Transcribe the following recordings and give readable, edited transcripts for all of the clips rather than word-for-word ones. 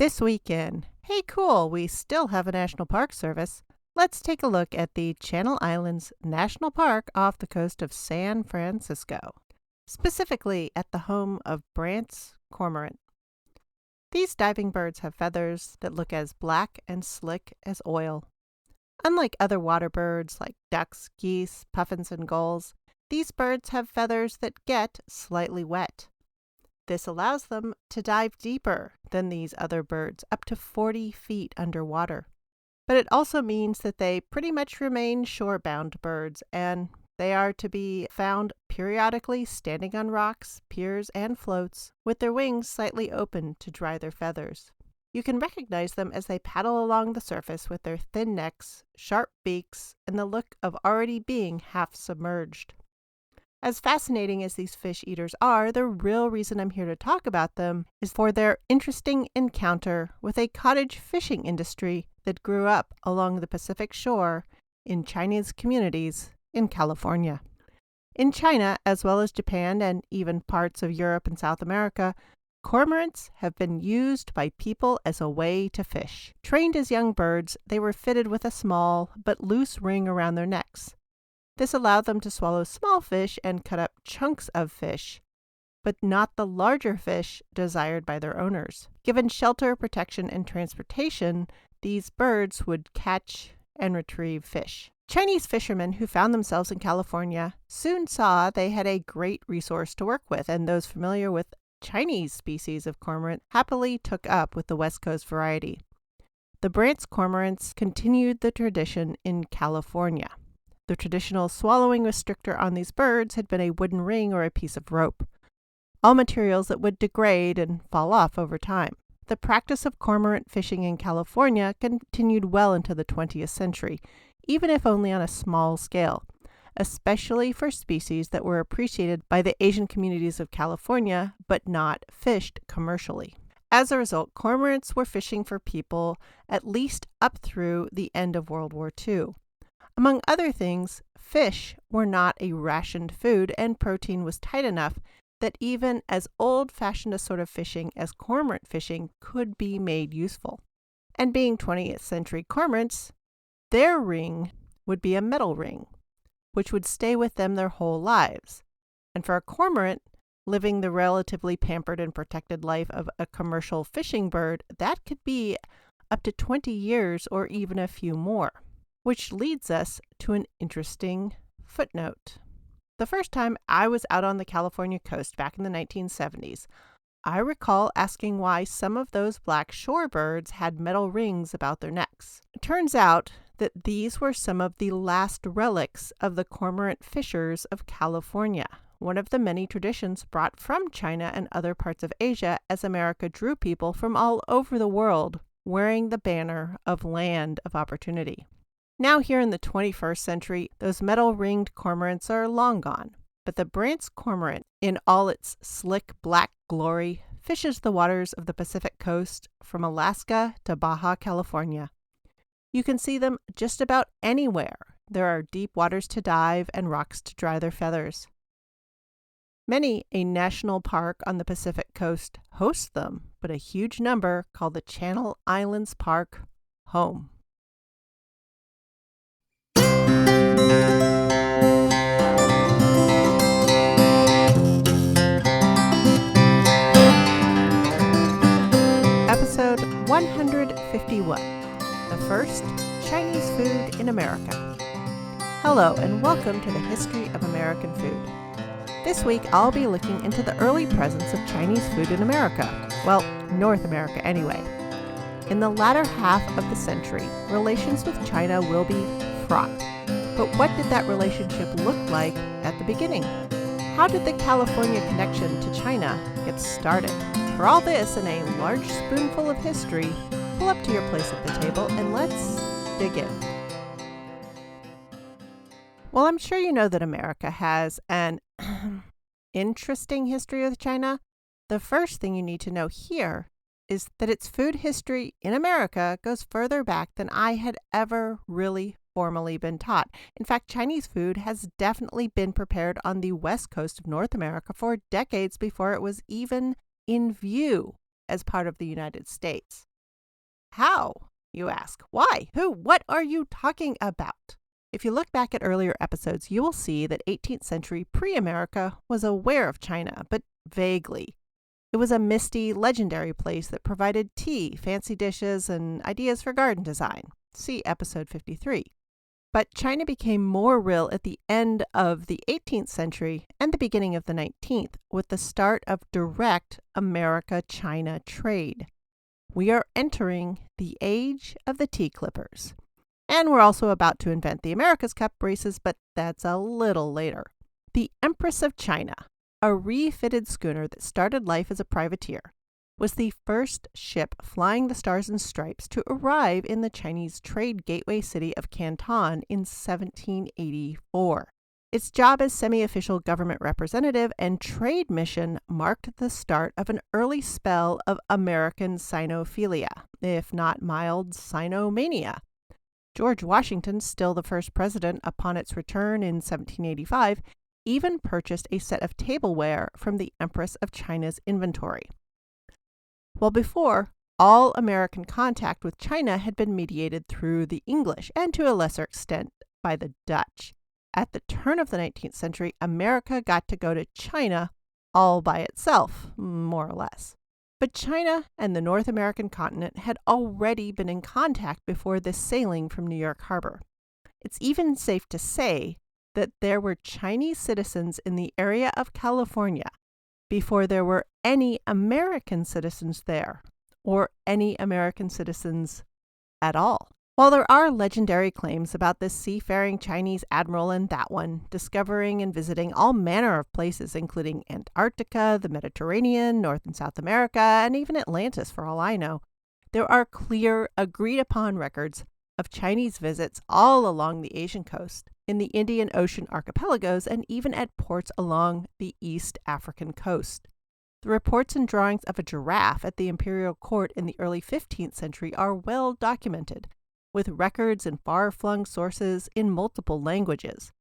This weekend, hey cool, we still have a National Park Service. Let's take a look at the Channel Islands National Park off the coast of San Francisco, specifically at the home of Brandt's cormorant. These diving birds have feathers that look as black and slick as oil. Unlike other water birds like ducks, geese, puffins, and gulls, these birds have feathers that get slightly wet. This allows them to dive deeper than these other birds, up to 40 feet underwater. But it also means that they pretty much remain shore-bound birds, and they are to be found periodically standing on rocks, piers, and floats, with their wings slightly open to dry their feathers. You can recognize them as they paddle along the surface with their thin necks, sharp beaks, and the look of already being half submerged. As fascinating as these fish eaters are, the real reason I'm here to talk about them is for their interesting encounter with a cottage fishing industry that grew up along the Pacific shore in Chinese communities in California. In China, as well as Japan and even parts of Europe and South America, cormorants have been used by people as a way to fish. Trained as young birds, they were fitted with a small but loose ring around their necks. This allowed them to swallow small fish and cut up chunks of fish, but not the larger fish desired by their owners. Given shelter, protection, and transportation, these birds would catch and retrieve fish. Chinese fishermen who found themselves in California soon saw they had a great resource to work with, and those familiar with Chinese species of cormorant happily took up with the West Coast variety. The Brandt's cormorants continued the tradition in California. The traditional swallowing restrictor on these birds had been a wooden ring or a piece of rope, all materials that would degrade and fall off over time. The practice of cormorant fishing in California continued well into the 20th century, even if only on a small scale, especially for species that were appreciated by the Asian communities of California but not fished commercially. As a result, cormorants were fishing for people at least up through the end of World War II. Among other things, fish were not a rationed food, and protein was tight enough that even as old-fashioned a sort of fishing as cormorant fishing could be made useful. And being 20th century cormorants, their ring would be a metal ring, which would stay with them their whole lives. And for a cormorant, living the relatively pampered and protected life of a commercial fishing bird, that could be up to 20 years or even a few more. Which leads us to an interesting footnote. The first time I was out on the California coast back in the 1970s, I recall asking why some of those black shorebirds had metal rings about their necks. It turns out that these were some of the last relics of the cormorant fishers of California, one of the many traditions brought from China and other parts of Asia as America drew people from all over the world wearing the banner of Land of Opportunity. Now here in the 21st century, those metal-ringed cormorants are long gone, but the Brandt's cormorant, in all its slick black glory, fishes the waters of the Pacific coast from Alaska to Baja California. You can see them just about anywhere. There are deep waters to dive and rocks to dry their feathers. Many a national park on the Pacific coast hosts them, but a huge number call the Channel Islands Park home. Episode 151, the first Chinese food in America. Hello and welcome to the History of American Food. This week I'll be looking into the early presence of Chinese food in America. Well, North America anyway. In the latter half of the century, relations with China will be fraught. But what did that relationship look like at the beginning? How did the California connection to China get started? For all this and a large spoonful of history, pull up to your place at the table and let's dig in. Well, I'm sure you know that America has an interesting history with China. The first thing you need to know here is that its food history in America goes further back than I had ever really formally been taught. In fact, Chinese food has definitely been prepared on the west coast of North America for decades before it was even in view as part of the United States. How? You ask. Why? Who? What are you talking about? If you look back at earlier episodes, you will see that 18th century pre-America was aware of China, but vaguely. It was a misty, legendary place that provided tea, fancy dishes, and ideas for garden design. See episode 53. But China became more real at the end of the 18th century and the beginning of the 19th with the start of direct America-China trade. We are entering the age of the tea clippers. And we're also about to invent the America's Cup races, but that's a little later. The Empress of China, a refitted schooner that started life as a privateer, was the first ship flying the Stars and Stripes to arrive in the Chinese trade gateway city of Canton in 1784. Its job as semi-official government representative and trade mission marked the start of an early spell of American Sinophilia, if not mild Sinomania. George Washington, still the first president upon its return in 1785, even purchased a set of tableware from the Empress of China's inventory. Well, before, all American contact with China had been mediated through the English and to a lesser extent by the Dutch. At the turn of the 19th century, America got to go to China all by itself, more or less. But China and the North American continent had already been in contact before this sailing from New York Harbor. It's even safe to say that there were Chinese citizens in the area of California before there were any American citizens there, or any American citizens at all. While there are legendary claims about this seafaring Chinese admiral and that one, discovering and visiting all manner of places including Antarctica, the Mediterranean, North and South America, and even Atlantis for all I know, there are clear, agreed-upon records of Chinese visits all along the Asian coast, in the Indian Ocean archipelagos, and even at ports along the East African coast. The reports and drawings of a giraffe at the imperial court in the early 15th century are well documented, with records and far-flung sources in multiple languages.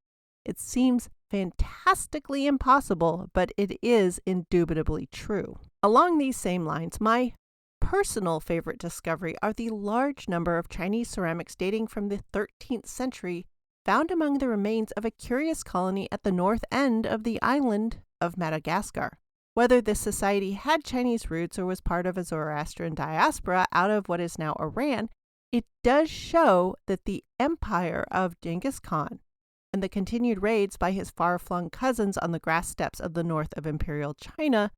It seems fantastically impossible, but it is indubitably true. Along these same lines, my personal favorite discovery are the large number of Chinese ceramics dating from the 13th century found among the remains of a curious colony at the north end of the island of Madagascar. Whether this society had Chinese roots or was part of a Zoroastrian diaspora out of what is now Iran, it does show that the empire of Genghis Khan and the continued raids by his far-flung cousins on the grass steppes of the north of Imperial China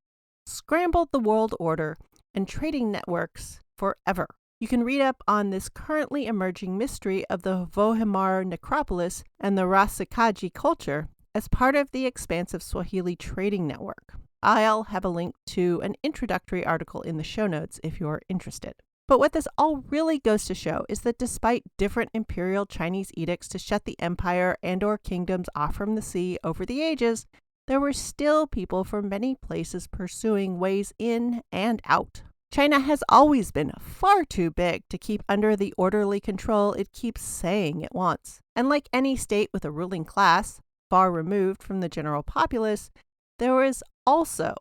scrambled the world order and trading networks forever. You can read up on this currently emerging mystery of the Vohemar necropolis and the Rasikaji culture as part of the expansive Swahili trading network. I'll have a link to an introductory article in the show notes if you're interested. But what this all really goes to show is that despite different imperial Chinese edicts to shut the empire and/or kingdoms off from the sea over the ages, there were still people from many places pursuing ways in and out. China has always been far too big to keep under the orderly control it keeps saying it wants. And like any state with a ruling class, far removed from the general populace, there is also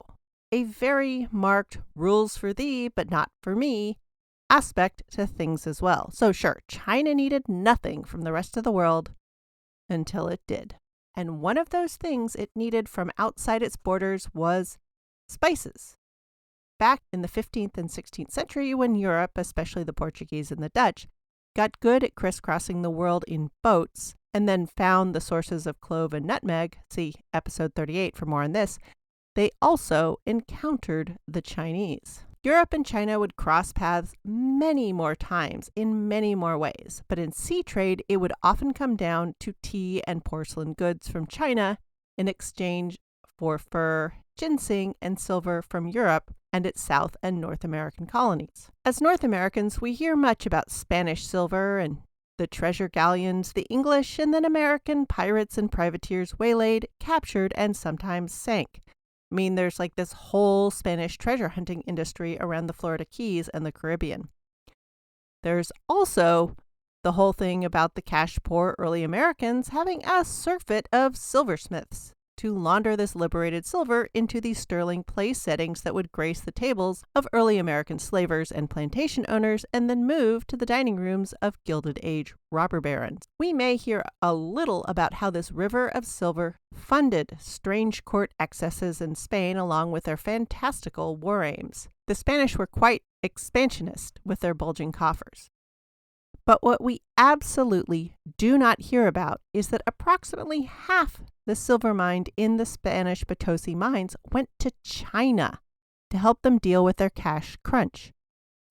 a very marked rules for thee, but not for me aspect to things as well. So sure, China needed nothing from the rest of the world until it did. And one of those things it needed from outside its borders was spices. Back in the 15th and 16th century, when Europe, especially the Portuguese and the Dutch, got good at crisscrossing the world in boats and then found the sources of clove and nutmeg, see episode 38 for more on this, they also encountered the Chinese. Europe and China would cross paths many more times in many more ways, but in sea trade, it would often come down to tea and porcelain goods from China in exchange for fur, ginseng, and silver from Europe and its South and North American colonies. As North Americans, we hear much about Spanish silver and the treasure galleons the English and then American pirates and privateers waylaid, captured, and sometimes sank. I mean, there's like this whole Spanish treasure hunting industry around the Florida Keys and the Caribbean. There's also the whole thing about the cash poor early Americans having a surfeit of silversmiths to launder this liberated silver into the sterling place settings that would grace the tables of early American slavers and plantation owners, and then move to the dining rooms of Gilded Age robber barons. We may hear a little about how this river of silver funded strange court excesses in Spain along with their fantastical war aims. The Spanish were quite expansionist with their bulging coffers. But what we absolutely do not hear about is that approximately half the silver mined in the Spanish Potosi mines went to China to help them deal with their cash crunch.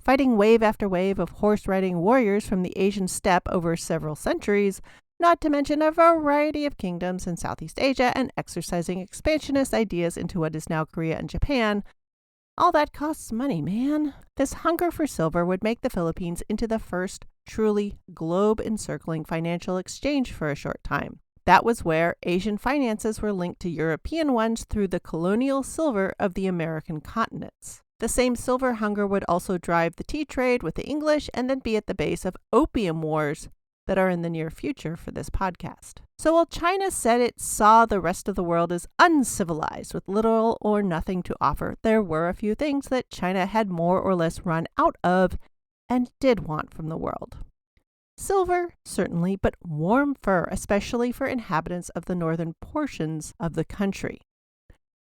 Fighting wave after wave of horse-riding warriors from the Asian steppe over several centuries, not to mention a variety of kingdoms in Southeast Asia, and exercising expansionist ideas into what is now Korea and Japan, all that costs money, man. This hunger for silver would make the Philippines into the first truly globe-encircling financial exchange for a short time. That was where Asian finances were linked to European ones through the colonial silver of the American continents. The same silver hunger would also drive the tea trade with the English and then be at the base of opium wars that are in the near future for this podcast. So while China said it saw the rest of the world as uncivilized with little or nothing to offer, there were a few things that China had more or less run out of and did want from the world. Silver, certainly, but warm fur, especially for inhabitants of the northern portions of the country.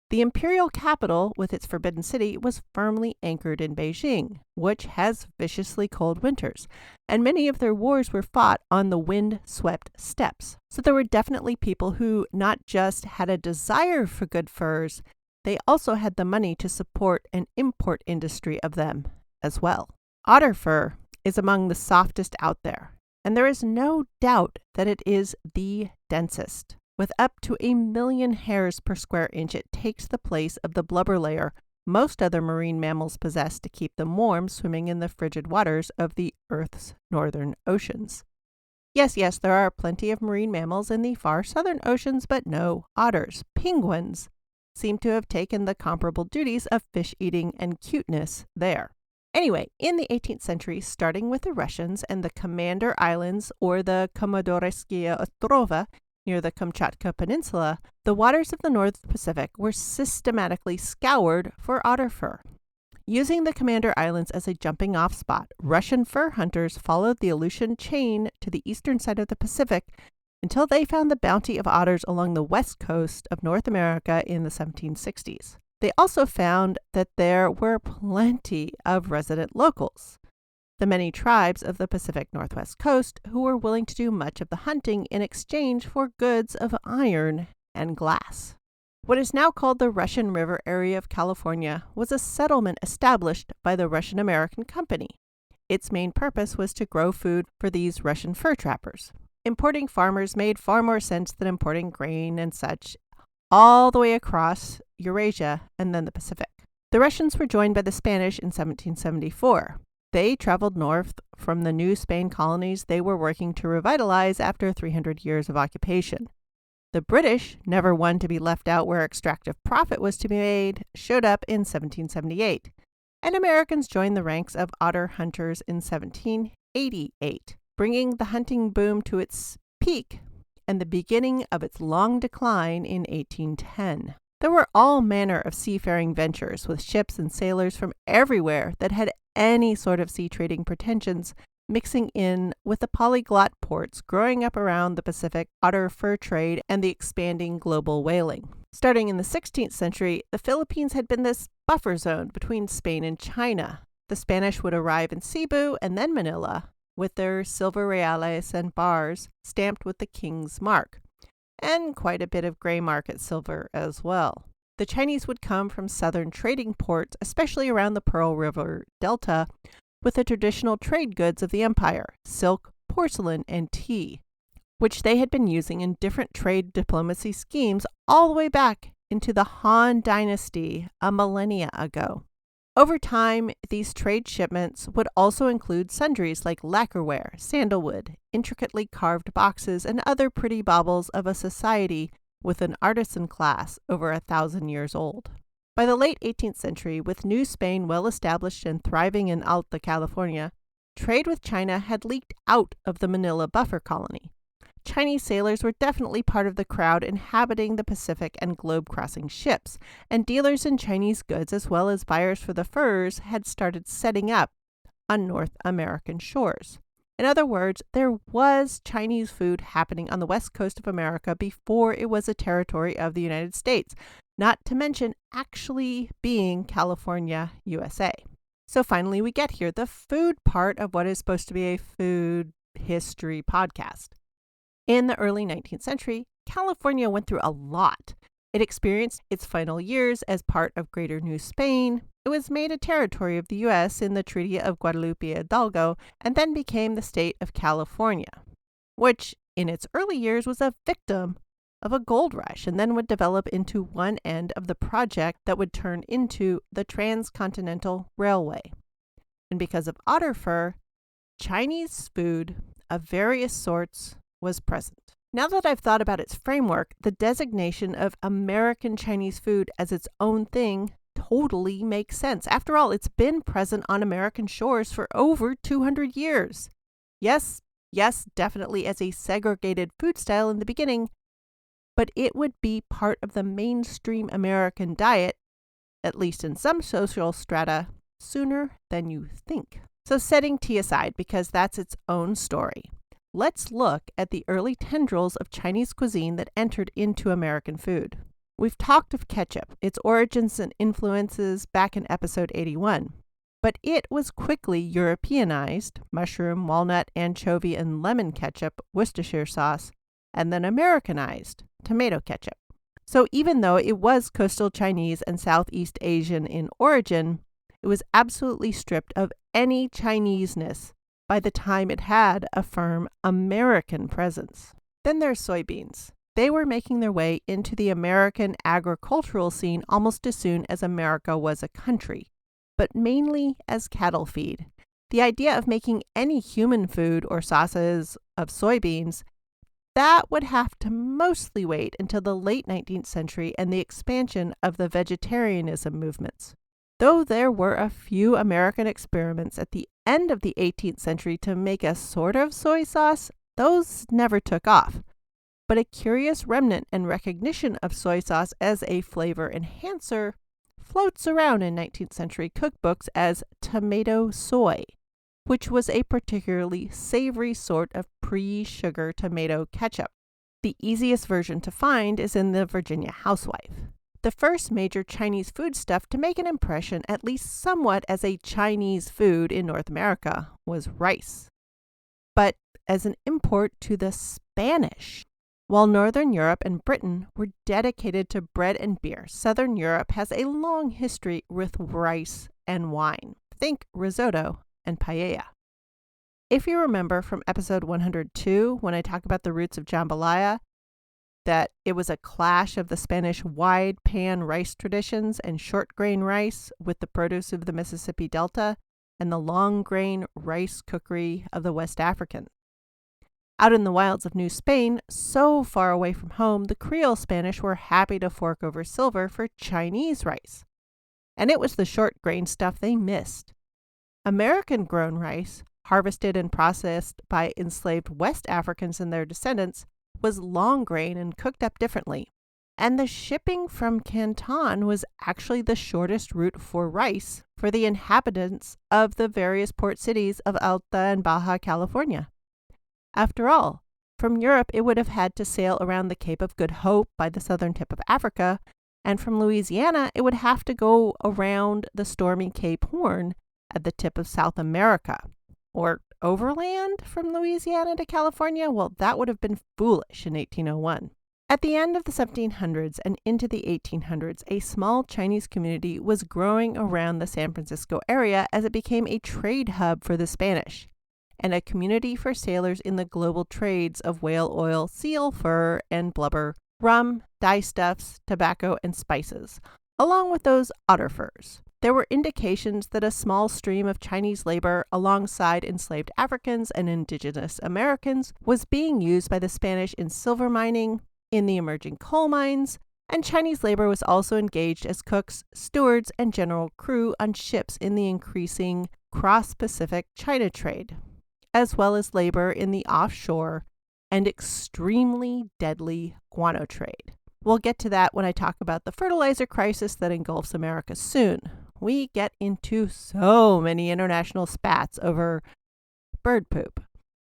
The imperial capital, with its forbidden city, was firmly anchored in Beijing, which has viciously cold winters, and many of their wars were fought on the wind-swept steppes. So there were definitely people who not just had a desire for good furs, they also had the money to support an import industry of them as well. Otter fur is among the softest out there, and there is no doubt that it is the densest. With up to 1 million hairs per square inch, it takes the place of the blubber layer most other marine mammals possess to keep them warm swimming in the frigid waters of the Earth's northern oceans. Yes, there are plenty of marine mammals in the far southern oceans, but no otters. Penguins seem to have taken the comparable duties of fish eating and cuteness there. Anyway, in the 18th century, starting with the Russians and the Commander Islands or the Komodorskaya Ostrova, near the Kamchatka Peninsula, the waters of the North Pacific were systematically scoured for otter fur. Using the Commander Islands as a jumping-off spot, Russian fur hunters followed the Aleutian chain to the eastern side of the Pacific until they found the bounty of otters along the west coast of North America in the 1760s. They also found that there were plenty of resident locals, the many tribes of the Pacific Northwest coast who were willing to do much of the hunting in exchange for goods of iron and glass. What is now called the Russian River area of California was a settlement established by the Russian-American Company. Its main purpose was to grow food for these Russian fur trappers. Importing farmers made far more sense than importing grain and such all the way across Eurasia and then the Pacific. The Russians were joined by the Spanish in 1774. They traveled north from the New Spain colonies they were working to revitalize after 300 years of occupation. The British, never one to be left out where extractive profit was to be made, showed up in 1778, and Americans joined the ranks of otter hunters in 1788, bringing the hunting boom to its peak and the beginning of its long decline in 1810. There were all manner of seafaring ventures with ships and sailors from everywhere that had any sort of sea trading pretensions, mixing in with the polyglot ports growing up around the Pacific otter fur trade and the expanding global whaling. Starting in the 16th century, the Philippines had been this buffer zone between Spain and China. The Spanish would arrive in Cebu and then Manila with their silver reales and bars stamped with the king's mark, and quite a bit of gray market silver as well. The Chinese would come from southern trading ports, especially around the Pearl River Delta, with the traditional trade goods of the empire, silk, porcelain, and tea, which they had been using in different trade diplomacy schemes all the way back into the Han Dynasty a millennia ago. Over time, these trade shipments would also include sundries like lacquerware, sandalwood, intricately carved boxes, and other pretty baubles of a society with an artisan class over 1,000 years old. By the late 18th century, with New Spain well established and thriving in Alta California, trade with China had leaked out of the Manila buffer colony. Chinese sailors were definitely part of the crowd inhabiting the Pacific and globe-crossing ships, and dealers in Chinese goods as well as buyers for the furs had started setting up on North American shores. In other words, there was Chinese food happening on the west coast of America before it was a territory of the United States, not to mention actually being California, USA. So finally we get here, the food part of what is supposed to be a food history podcast. In the early 19th century, California went through a lot. It experienced its final years as part of Greater New Spain. It was made a territory of the U.S. in the Treaty of Guadalupe Hidalgo and then became the state of California, which in its early years was a victim of a gold rush and then would develop into one end of the project that would turn into the Transcontinental Railway. And because of otter fur, Chinese food of various sorts was present. Now that I've thought about its framework, the designation of American Chinese food as its own thing totally makes sense. After all, it's been present on American shores for over 200 years. Yes, definitely as a segregated food style in the beginning, but it would be part of the mainstream American diet, at least in some social strata, sooner than you think. So setting tea aside, because that's its own story, let's look at the early tendrils of Chinese cuisine that entered into American food. We've talked of ketchup, its origins and influences back in episode 81, but it was quickly Europeanized, mushroom, walnut, anchovy, and lemon ketchup, Worcestershire sauce, and then Americanized, tomato ketchup. So even though it was coastal Chinese and Southeast Asian in origin, it was absolutely stripped of any Chineseness by the time it had a firm American presence. Then there's soybeans. They were making their way into the American agricultural scene almost as soon as America was a country, but mainly as cattle feed. The idea of making any human food or sauces of soybeans, that would have to mostly wait until the late 19th century and the expansion of the vegetarianism movements. Though there were a few American experiments at the end of the 18th century to make a sort of soy sauce, those never took off. But a curious remnant and recognition of soy sauce as a flavor enhancer floats around in 19th century cookbooks as tomato soy, which was a particularly savory sort of pre-sugar tomato ketchup. The easiest version to find is in the Virginia Housewife. The first major Chinese foodstuff to make an impression, at least somewhat as a Chinese food in North America, was rice, but as an import to the Spanish. While Northern Europe and Britain were dedicated to bread and beer, Southern Europe has a long history with rice and wine. Think risotto and paella. If you remember from episode 102, when I talk about the roots of jambalaya, that it was a clash of the Spanish wide pan rice traditions and short grain rice with the produce of the Mississippi Delta and the long grain rice cookery of the West Africans. Out in the wilds of New Spain, so far away from home, the Creole Spanish were happy to fork over silver for Chinese rice. And it was the short grain stuff they missed. American-grown rice, harvested and processed by enslaved West Africans and their descendants, was long grain and cooked up differently. And the shipping from Canton was actually the shortest route for rice for the inhabitants of the various port cities of Alta and Baja California. After all, from Europe it would have had to sail around the Cape of Good Hope by the southern tip of Africa, and from Louisiana it would have to go around the stormy Cape Horn at the tip of South America. Or overland from Louisiana to California? Well, that would have been foolish in 1801. At the end of the 1700s and into the 1800s, a small Chinese community was growing around the San Francisco area as it became a trade hub for the Spanish, and a community for sailors in the global trades of whale oil, seal fur, and blubber, rum, dyestuffs, tobacco, and spices, along with those otter furs. There were indications that a small stream of Chinese labor alongside enslaved Africans and indigenous Americans was being used by the Spanish in silver mining, in the emerging coal mines, and Chinese labor was also engaged as cooks, stewards, and general crew on ships in the increasing cross-Pacific China trade, as well as labor in the offshore and extremely deadly guano trade. We'll get to that when I talk about the fertilizer crisis that engulfs America soon. We get into so many international spats over bird poop.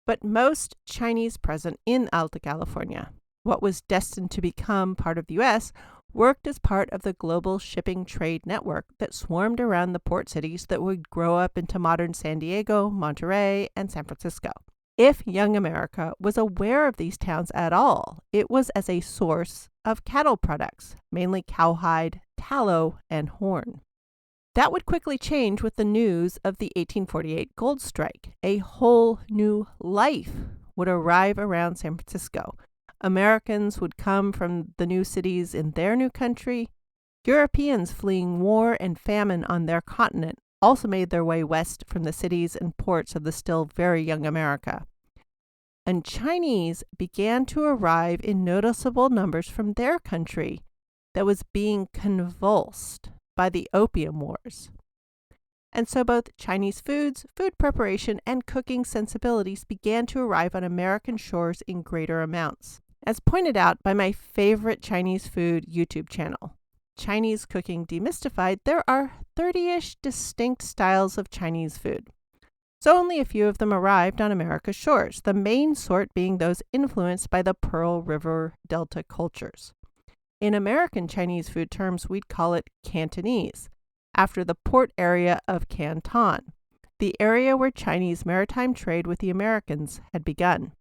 But most Chinese present in Alta California, what was destined to become part of the U.S., worked as part of the global shipping trade network that swarmed around the port cities that would grow up into modern San Diego, Monterey, and San Francisco. If young America was aware of these towns at all, it was as a source of cattle products, mainly cowhide, tallow, and horn. That would quickly change with the news of the 1848 gold strike. A whole new life would arrive around San Francisco. Americans would come from the new cities in their new country. Europeans fleeing war and famine on their continent also made their way west from the cities and ports of the still very young America. And Chinese began to arrive in noticeable numbers from their country that was being convulsed by the Opium Wars. And so both Chinese foods, food preparation, and cooking sensibilities began to arrive on American shores in greater amounts. As pointed out by my favorite Chinese food YouTube channel, Chinese Cooking Demystified, there are 30-ish distinct styles of Chinese food. So only a few of them arrived on America's shores, the main sort being those influenced by the Pearl River Delta cultures. In American Chinese food terms, we'd call it Cantonese, after the port area of Canton, the area where Chinese maritime trade with the Americans had begun.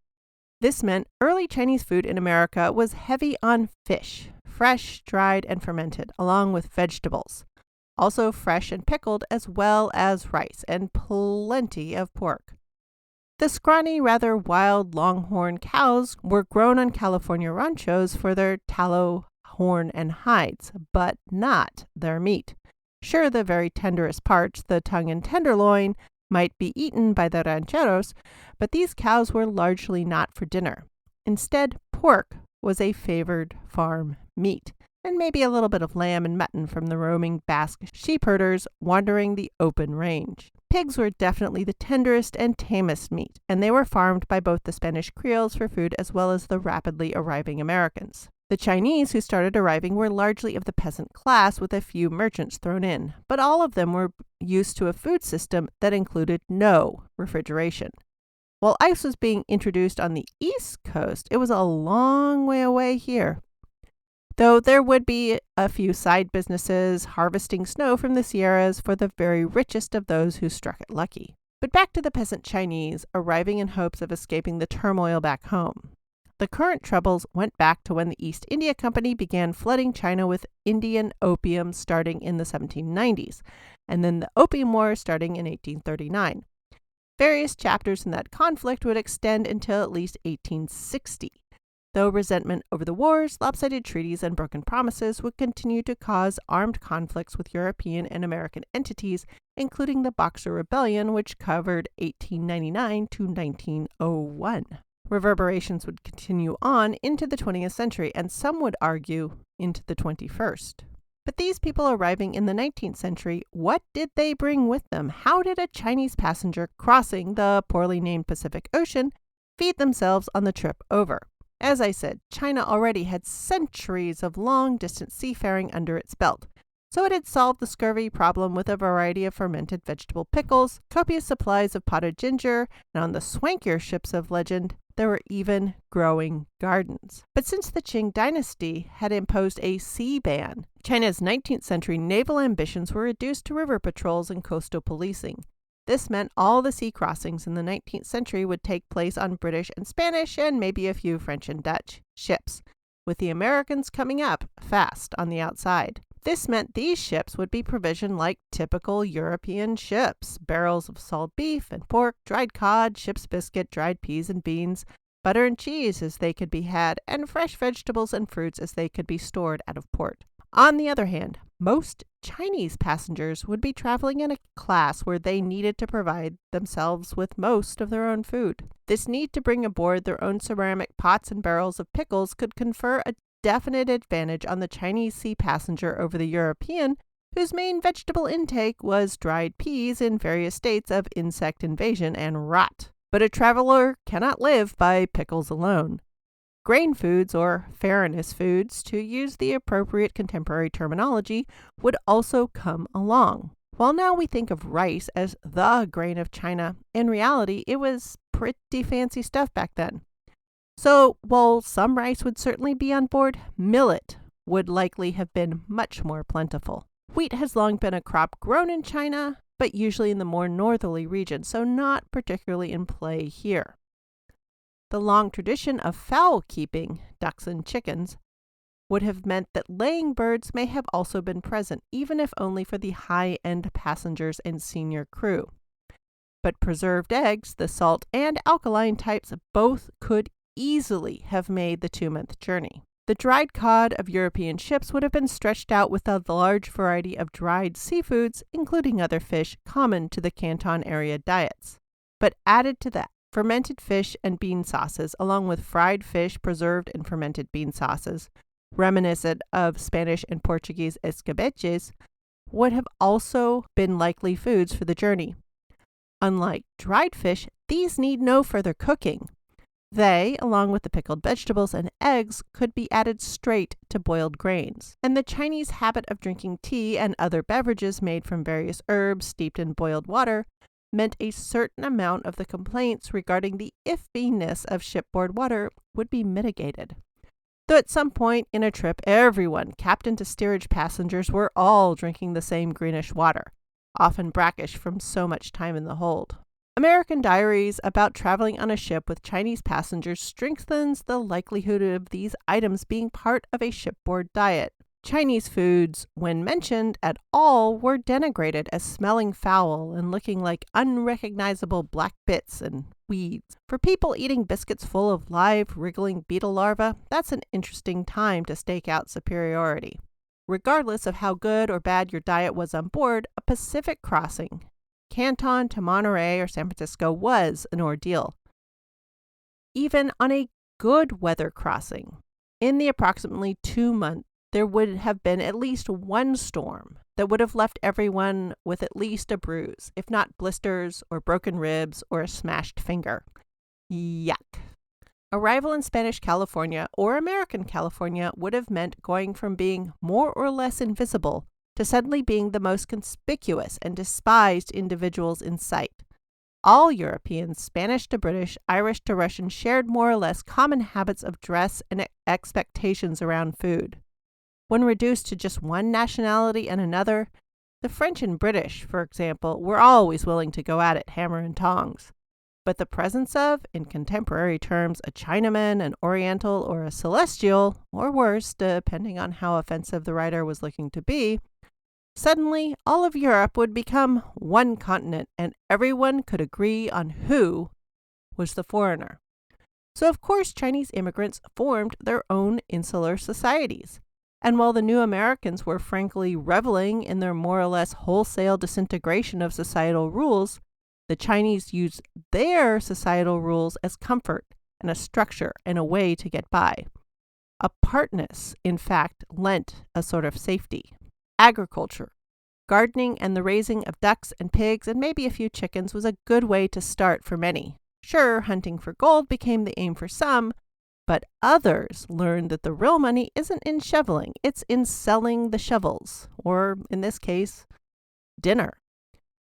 This meant early Chinese food in America was heavy on fish, fresh, dried, and fermented, along with vegetables, also fresh and pickled, as well as rice, and plenty of pork. The scrawny, rather wild longhorn cows were grown on California ranchos for their tallow, horn, and hides, but not their meat. Sure, the very tenderest parts, the tongue and tenderloin, might be eaten by the rancheros, but these cows were largely not for dinner. Instead, pork was a favored farm meat, and maybe a little bit of lamb and mutton from the roaming Basque sheep herders wandering the open range. Pigs were definitely the tenderest and tamest meat, and they were farmed by both the Spanish Creoles for food as well as the rapidly arriving Americans. The Chinese who started arriving were largely of the peasant class with a few merchants thrown in, but all of them were used to a food system that included no refrigeration. While ice was being introduced on the East Coast, it was a long way away here. Though there would be a few side businesses harvesting snow from the Sierras for the very richest of those who struck it lucky. But back to the peasant Chinese arriving in hopes of escaping the turmoil back home. The current troubles went back to when the East India Company began flooding China with Indian opium starting in the 1790s, and then the Opium War starting in 1839. Various chapters in that conflict would extend until at least 1860, though resentment over the wars, lopsided treaties, and broken promises would continue to cause armed conflicts with European and American entities, including the Boxer Rebellion, which covered 1899 to 1901. Reverberations would continue on into the 20th century, and some would argue into the 21st. But these people arriving in the 19th century, what did they bring with them? How did a Chinese passenger crossing the poorly named Pacific Ocean feed themselves on the trip over? As I said, China already had centuries of long-distance seafaring under its belt, so it had solved the scurvy problem with a variety of fermented vegetable pickles, copious supplies of potted ginger, and on the swankier ships of legend, there were even growing gardens. But since the Qing dynasty had imposed a sea ban, China's 19th century naval ambitions were reduced to river patrols and coastal policing. This meant all the sea crossings in the 19th century would take place on British and Spanish and maybe a few French and Dutch ships, with the Americans coming up fast on the outside. This meant these ships would be provisioned like typical European ships: barrels of salt beef and pork, dried cod, ship's biscuit, dried peas and beans, butter and cheese as they could be had, and fresh vegetables and fruits as they could be stored out of port. On the other hand, most Chinese passengers would be traveling in a class where they needed to provide themselves with most of their own food. This need to bring aboard their own ceramic pots and barrels of pickles could confer a definite advantage on the Chinese sea passenger over the European, whose main vegetable intake was dried peas in various states of insect invasion and rot. But a traveler cannot live by pickles alone. Grain foods, or farinaceous foods, to use the appropriate contemporary terminology, would also come along. While now we think of rice as the grain of China, in reality it was pretty fancy stuff back then. So, while some rice would certainly be on board, millet would likely have been much more plentiful. Wheat has long been a crop grown in China, but usually in the more northerly region, so not particularly in play here. The long tradition of fowl keeping, ducks and chickens, would have meant that laying birds may have also been present, even if only for the high-end passengers and senior crew. But preserved eggs, the salt and alkaline types, both could easily have made the 2-month journey. The dried cod of European ships would have been stretched out with a large variety of dried seafoods, including other fish common to the Canton area diets. But added to that, fermented fish and bean sauces, along with fried fish preserved in fermented bean sauces, reminiscent of Spanish and Portuguese escabeches, would have also been likely foods for the journey. Unlike dried fish, these need no further cooking. They, along with the pickled vegetables and eggs, could be added straight to boiled grains. And the Chinese habit of drinking tea and other beverages made from various herbs steeped in boiled water meant a certain amount of the complaints regarding the iffiness of shipboard water would be mitigated. Though at some point in a trip, everyone, captain to steerage passengers, were all drinking the same greenish water, often brackish from so much time in the hold. American diaries about traveling on a ship with Chinese passengers strengthens the likelihood of these items being part of a shipboard diet. Chinese foods, when mentioned at all, were denigrated as smelling foul and looking like unrecognizable black bits and weeds. For people eating biscuits full of live, wriggling beetle larvae, that's an interesting time to stake out superiority. Regardless of how good or bad your diet was on board, a Pacific crossing, Canton to Monterey or San Francisco, was an ordeal. Even on a good weather crossing, in the approximately 2 months, there would have been at least one storm that would have left everyone with at least a bruise, if not blisters or broken ribs or a smashed finger. Yuck. Arrival in Spanish California or American California would have meant going from being more or less invisible to suddenly being the most conspicuous and despised individuals in sight. All Europeans, Spanish to British, Irish to Russian, shared more or less common habits of dress and expectations around food. When reduced to just one nationality and another, the French and British, for example, were always willing to go at it hammer and tongs. But the presence of, in contemporary terms, a Chinaman, an Oriental, or a Celestial, or worse, depending on how offensive the writer was looking to be, suddenly all of Europe would become one continent, and everyone could agree on who was the foreigner. So of course Chinese immigrants formed their own insular societies. And while the new Americans were frankly reveling in their more or less wholesale disintegration of societal rules, the Chinese used their societal rules as comfort and a structure and a way to get by. Apartness, in fact, lent a sort of safety. Agriculture, gardening, and the raising of ducks and pigs and maybe a few chickens was a good way to start for many. Sure, hunting for gold became the aim for some, but others learned that the real money isn't in shoveling, it's in selling the shovels, or in this case, dinner.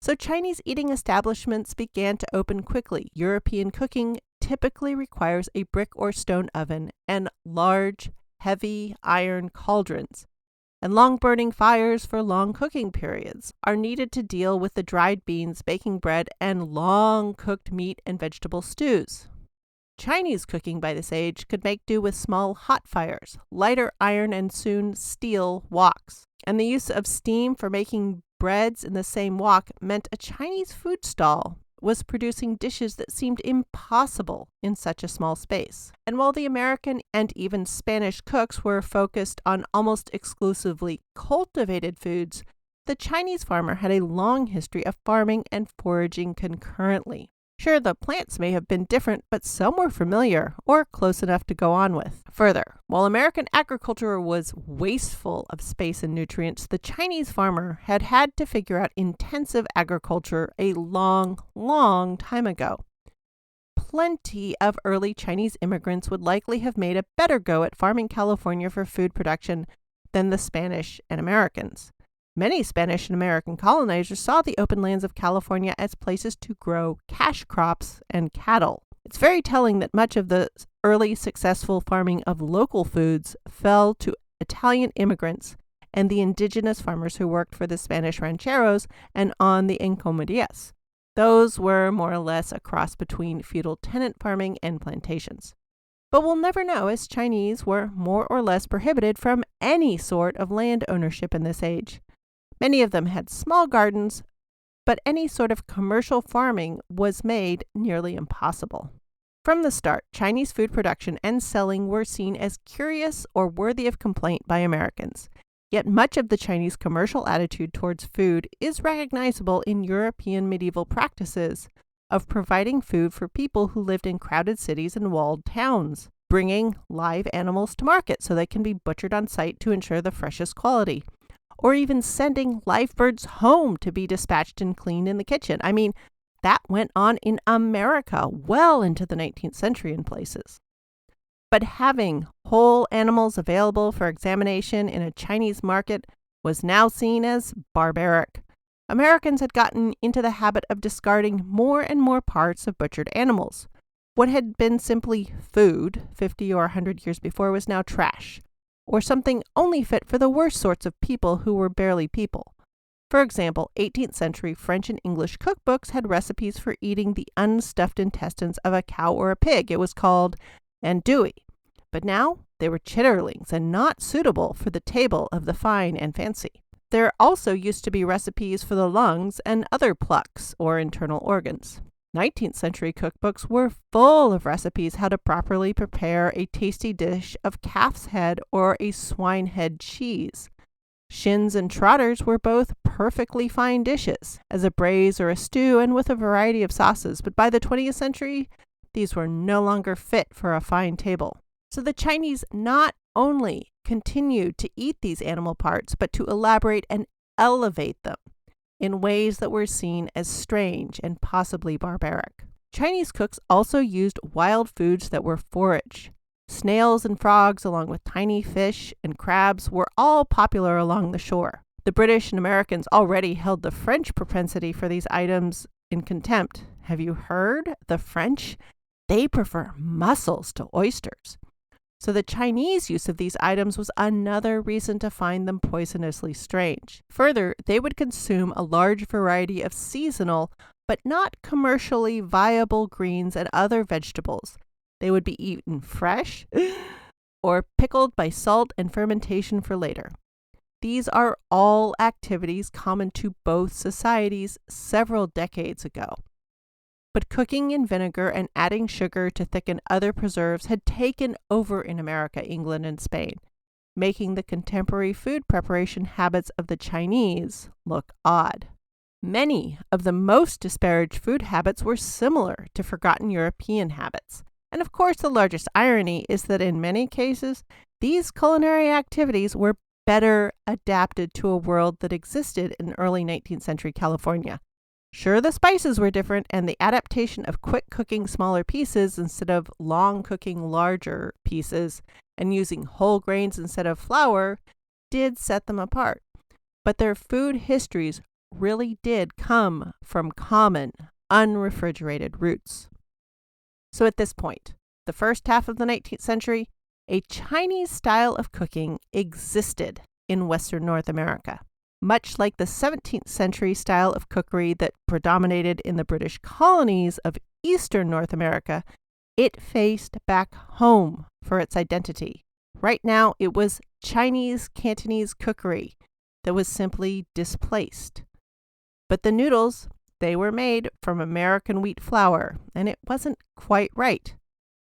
So Chinese eating establishments began to open quickly. European cooking typically requires a brick or stone oven and large, heavy iron cauldrons, and long-burning fires for long cooking periods are needed to deal with the dried beans, baking bread, and long-cooked meat and vegetable stews. Chinese cooking by this age could make do with small hot fires, lighter iron, and soon steel woks. And the use of steam for making breads in the same wok meant a Chinese food stall was producing dishes that seemed impossible in such a small space. And while the American and even Spanish cooks were focused on almost exclusively cultivated foods, the Chinese farmer had a long history of farming and foraging concurrently. Sure, the plants may have been different, but some were familiar or close enough to go on with. Further, while American agriculture was wasteful of space and nutrients, the Chinese farmer had had to figure out intensive agriculture a long, long time ago. plenty of early Chinese immigrants would likely have made a better go at farming California for food production than the Spanish and Americans. Many Spanish and American colonizers saw the open lands of California as places to grow cash crops and cattle. It's very telling that much of the early successful farming of local foods fell to Italian immigrants and the indigenous farmers who worked for the Spanish rancheros and on the encomiendas. Those were more or less a cross between feudal tenant farming and plantations. But we'll never know, as Chinese were more or less prohibited from any sort of land ownership in this age. Many of them had small gardens, but any sort of commercial farming was made nearly impossible. From the start, Chinese food production and selling were seen as curious or worthy of complaint by Americans. Yet much of the Chinese commercial attitude towards food is recognizable in European medieval practices of providing food for people who lived in crowded cities and walled towns, bringing live animals to market so they can be butchered on site to ensure the freshest quality, or even sending live birds home to be dispatched and cleaned in the kitchen. I mean, that went on in America well into the 19th century in places. But having whole animals available for examination in a Chinese market was now seen as barbaric. Americans had gotten into the habit of discarding more and more parts of butchered animals. What had been simply food 50 or 100 years before was now trash, or something only fit for the worst sorts of people who were barely people. For example, 18th century French and English cookbooks had recipes for eating the unstuffed intestines of a cow or a pig. It was called andouille. But now they were chitterlings and not suitable for the table of the fine and fancy. There also used to be recipes for the lungs and other plucks or internal organs. 19th century cookbooks were full of recipes how to properly prepare a tasty dish of calf's head or a swine head cheese. Shins and trotters were both perfectly fine dishes, as a braise or a stew and with a variety of sauces, but by the 20th century, these were no longer fit for a fine table. So the Chinese not only continued to eat these animal parts, but to elaborate and elevate them in ways that were seen as strange and possibly barbaric. Chinese cooks also used wild foods that were forage. Snails and frogs, along with tiny fish and crabs, were all popular along the shore. The British and Americans already held the French propensity for these items in contempt. Have you heard? The French? They prefer mussels to oysters. So the Chinese use of these items was another reason to find them poisonously strange. Further, they would consume a large variety of seasonal, but not commercially viable greens and other vegetables. They would be eaten fresh or pickled by salt and fermentation for later. These are all activities common to both societies several decades ago. But cooking in vinegar and adding sugar to thicken other preserves had taken over in America, England, and Spain, making the contemporary food preparation habits of the Chinese look odd. Many of the most disparaged food habits were similar to forgotten European habits. And of course, the largest irony is that in many cases, these culinary activities were better adapted to a world that existed in early 19th century California. Sure, the spices were different, and the adaptation of quick cooking smaller pieces instead of long cooking larger pieces and using whole grains instead of flour did set them apart. But their food histories really did come from common, unrefrigerated roots. So at this point, the first half of the 19th century, a Chinese style of cooking existed in Western North America. Much like the 17th century style of cookery that predominated in the British colonies of Eastern North America, it faced back home for its identity. Right now, it was Chinese Cantonese cookery that was simply displaced. But the noodles, they were made from American wheat flour, and it wasn't quite right.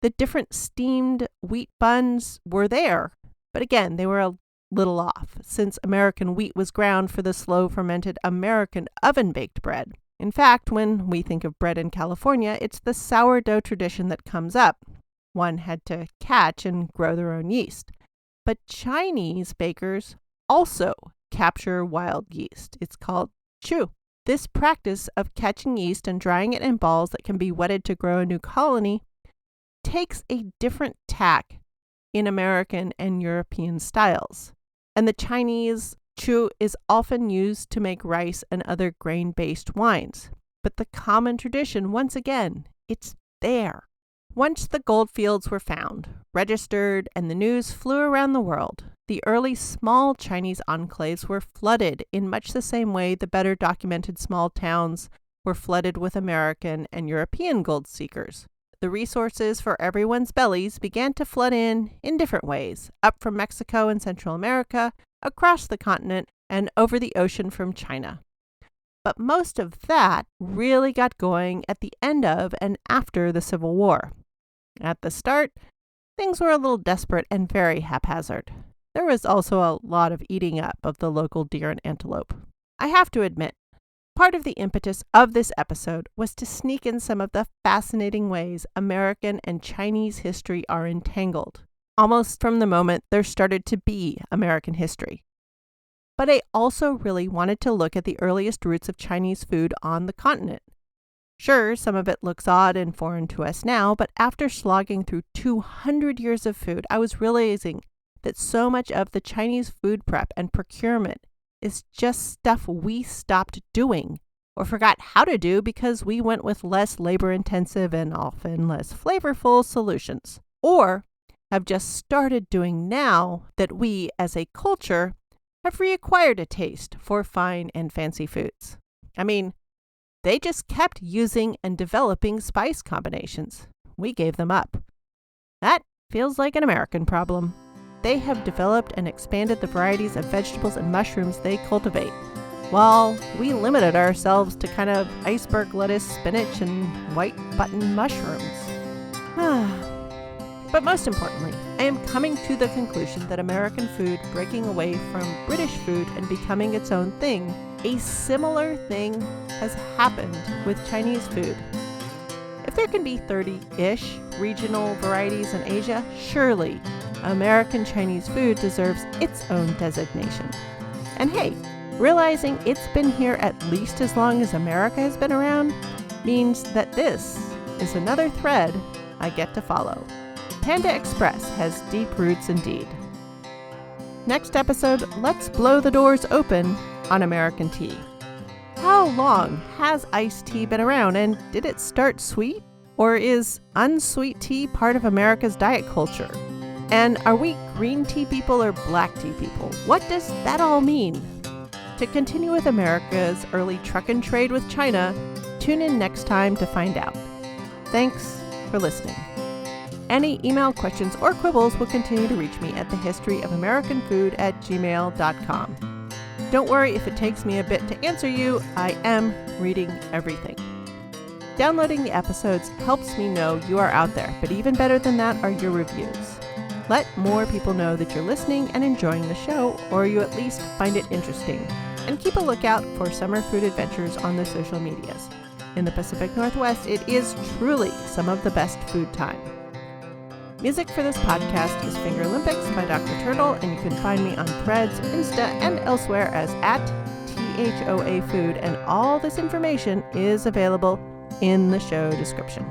The different steamed wheat buns were there, but again, they were a little off, since American wheat was ground for the slow fermented American oven-baked bread. In fact, when we think of bread in California, it's the sourdough tradition that comes up. One had to catch and grow their own yeast. But Chinese bakers also capture wild yeast. It's called chu. This practice of catching yeast and drying it in balls that can be wetted to grow a new colony takes a different tack in American and European styles. And the Chinese chu is often used to make rice and other grain-based wines. But the common tradition, once again, it's there. Once the gold fields were found, registered, and the news flew around the world, the early small Chinese enclaves were flooded in much the same way the better documented small towns were flooded with American and European gold seekers. The resources for everyone's bellies began to flood in different ways, up from Mexico and Central America, across the continent, and over the ocean from China. But most of that really got going at the end of and after the Civil War. At the start, things were a little desperate and very haphazard. There was also a lot of eating up of the local deer and antelope. I have to admit, part of the impetus of this episode was to sneak in some of the fascinating ways American and Chinese history are entangled, almost from the moment there started to be American history. But I also really wanted to look at the earliest roots of Chinese food on the continent. Sure, some of it looks odd and foreign to us now, but after slogging through 200 years of food, I was realizing that so much of the Chinese food prep and procurement is just stuff we stopped doing or forgot how to do because we went with less labor-intensive and often less flavorful solutions, or have just started doing now that we, as a culture, have reacquired a taste for fine and fancy foods. I mean, they just kept using and developing spice combinations. We gave them up. That feels like an American problem. They have developed and expanded the varieties of vegetables and mushrooms they cultivate, while we limited ourselves to kind of iceberg lettuce, spinach, and white button mushrooms. But most importantly, I am coming to the conclusion that American food breaking away from British food and becoming its own thing, a similar thing has happened with Chinese food. If there can be 30-ish regional varieties in Asia, surely American Chinese food deserves its own designation. And hey, realizing it's been here at least as long as America has been around means that this is another thread I get to follow. Panda Express has deep roots indeed. Next episode, let's blow the doors open on American tea. How long has iced tea been around, and did it start sweet? Or is unsweet tea part of America's diet culture? And are we green tea people or black tea people? What does that all mean? To continue with America's early truck and trade with China, tune in next time to find out. Thanks for listening. Any email questions or quibbles will continue to reach me at thehistoryofamericanfood@gmail.com. Don't worry if it takes me a bit to answer you, I am reading everything. Downloading the episodes helps me know you are out there, but even better than that are your reviews. Let more people know that you're listening and enjoying the show, or you at least find it interesting. And keep a lookout for summer food adventures on the social medias. In the Pacific Northwest, it is truly some of the best food time. Music for this podcast is Finger Olympics by Dr. Turtle, and you can find me on Threads, Insta, and elsewhere as @THOA Food, and all this information is available in the show description.